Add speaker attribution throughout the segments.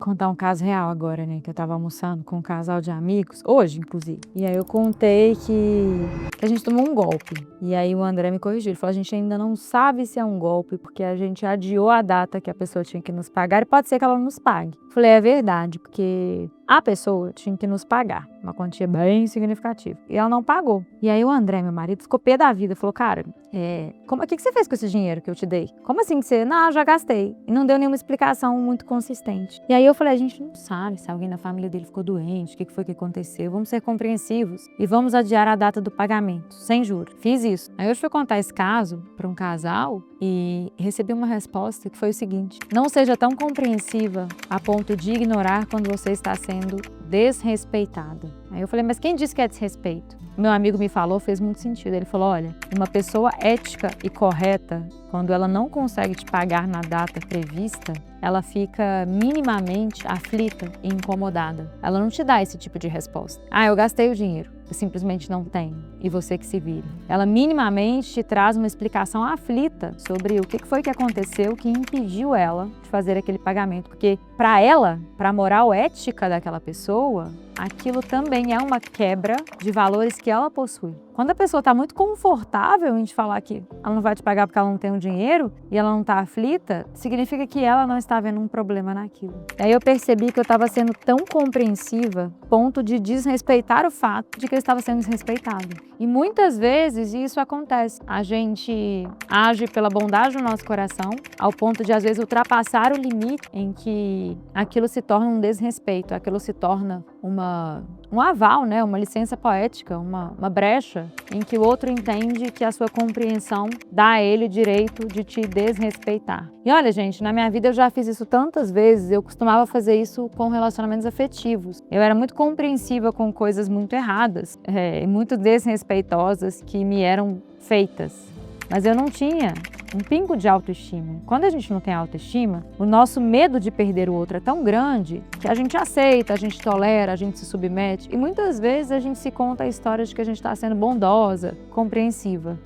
Speaker 1: Contar um caso real agora, né, que eu estava almoçando com um casal de amigos, hoje inclusive, e aí eu contei que a gente tomou um golpe, e aí o André me corrigiu, ele falou: "A gente ainda não sabe se é um golpe, porque a gente adiou a data que a pessoa tinha que nos pagar e pode ser que ela não nos pague". Falei: "É verdade, porque a pessoa tinha que nos pagar, uma quantia bem significativa, e ela não pagou". E aí o André, meu marido, ficou pé da vida, falou: "Cara, o que você fez com esse dinheiro que eu te dei? Como assim que você... Não, eu já gastei". E não deu nenhuma explicação muito consistente. E aí eu falei: a gente não sabe se alguém da família dele ficou doente, o que foi que aconteceu, vamos ser compreensivos e vamos adiar a data do pagamento, sem juros. Fiz isso. Aí eu fui contar esse caso para um casal e recebi uma resposta que foi o seguinte: não seja tão compreensiva a ponto de ignorar quando você está sendo desrespeitada. Aí eu falei: mas quem disse que é desrespeito? Meu amigo me falou, fez muito sentido. Ele falou: olha, uma pessoa ética e correta, quando ela não consegue te pagar na data prevista, ela fica minimamente aflita e incomodada. Ela não te dá esse tipo de resposta. Ah, eu gastei o dinheiro, eu simplesmente não tenho, e você que se vire. Ela minimamente te traz uma explicação aflita sobre o que foi que aconteceu que impediu ela de fazer aquele pagamento. Porque para ela, para a moral ética daquela pessoa, aquilo também é uma quebra de valores que ela possui. Quando a pessoa está muito confortável em te falar que ela não vai te pagar porque ela não tem o dinheiro e ela não está aflita, significa que ela não está vendo um problema naquilo. Aí eu percebi que eu estava sendo tão compreensiva, ponto de desrespeitar o fato de que eu estava sendo desrespeitado. E muitas vezes isso acontece. A gente age pela bondade do nosso coração, ao ponto de às vezes ultrapassar o limite em que aquilo se torna um desrespeito, aquilo se torna um aval, né? Uma licença poética, uma brecha em que o outro entende que a sua compreensão dá a ele o direito de te desrespeitar. E olha, gente, na minha vida eu já fiz isso tantas vezes, eu costumava fazer isso com relacionamentos afetivos. Eu era muito compreensiva com coisas muito erradas, muito desrespeitosas que me eram feitas. Mas eu não tinha um pingo de autoestima. Quando a gente não tem autoestima, o nosso medo de perder o outro é tão grande que a gente aceita, a gente tolera, a gente se submete. E muitas vezes a gente se conta a história de que a gente está sendo bondosa, compreensiva.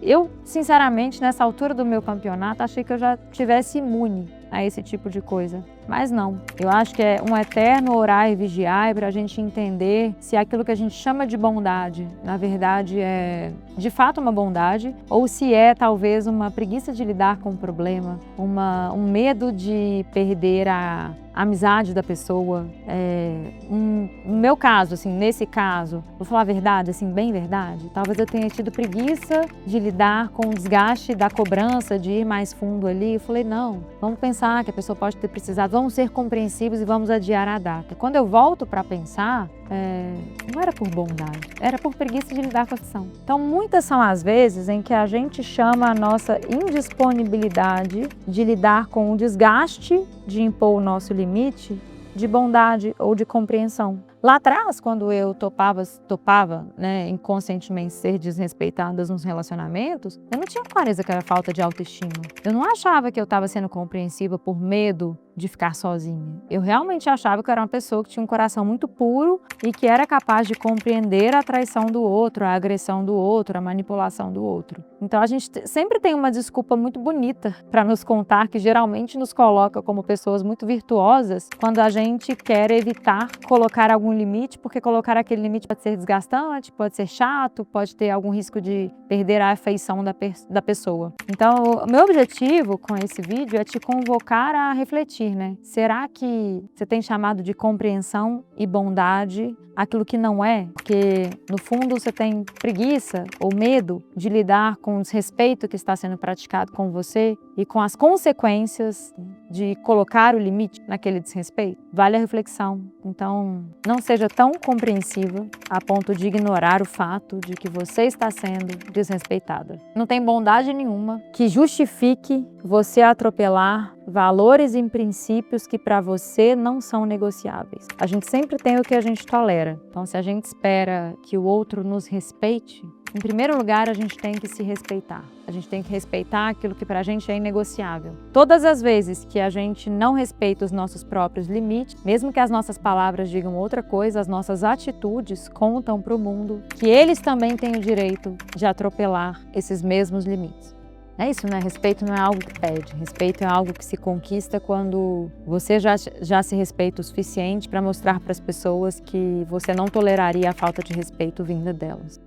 Speaker 1: Eu, sinceramente, nessa altura do meu campeonato, achei que eu já tivesse imune a esse tipo de coisa. Mas não. Eu acho que é um eterno orar e vigiar para a gente entender se aquilo que a gente chama de bondade, na verdade é de fato uma bondade, ou se é talvez uma preguiça de lidar com o problema, um medo de perder a amizade da pessoa. No meu caso, assim, nesse caso, vou falar a verdade, assim, bem verdade, talvez eu tenha tido preguiça de lidar com o desgaste da cobrança, de ir mais fundo ali. Eu falei: não, vamos pensar que a pessoa pode ter precisado, vamos ser compreensivos e vamos adiar a data. Quando eu volto para pensar, não era por bondade, era por preguiça de lidar com a situação. Então, muitas são as vezes em que a gente chama a nossa indisponibilidade de lidar com o desgaste de impor o nosso limite de bondade ou de compreensão. Lá atrás, quando eu topava, né, inconscientemente ser desrespeitada nos relacionamentos, eu não tinha clareza que era falta de autoestima. Eu não achava que eu estava sendo compreensiva por medo de ficar sozinha. Eu realmente achava que eu era uma pessoa que tinha um coração muito puro e que era capaz de compreender a traição do outro, a agressão do outro, a manipulação do outro. Então a gente sempre tem uma desculpa muito bonita para nos contar, que geralmente nos coloca como pessoas muito virtuosas quando a gente quer evitar colocar algum limite, porque colocar aquele limite pode ser desgastante, pode ser chato, pode ter algum risco de perder a afeição da pessoa. Então, o meu objetivo com esse vídeo é te convocar a refletir, né? Será que você tem chamado de compreensão e bondade aquilo que não é? Porque, no fundo, você tem preguiça ou medo de lidar com o desrespeito que está sendo praticado com você e com as consequências de colocar o limite naquele desrespeito? Vale a reflexão. Então, não seja tão compreensiva a ponto de ignorar o fato de que você está sendo desrespeitada. Não tem bondade nenhuma que justifique você atropelar valores e princípios que para você não são negociáveis. A gente sempre tem o que a gente tolera. Então, se a gente espera que o outro nos respeite, em primeiro lugar, a gente tem que se respeitar. A gente tem que respeitar aquilo que pra gente é inegociável. Todas as vezes que a gente não respeita os nossos próprios limites, mesmo que as nossas palavras digam outra coisa, as nossas atitudes contam para o mundo que eles também têm o direito de atropelar esses mesmos limites. É isso, né? Respeito não é algo que pede. Respeito é algo que se conquista quando você já se respeita o suficiente para mostrar para as pessoas que você não toleraria a falta de respeito vinda delas.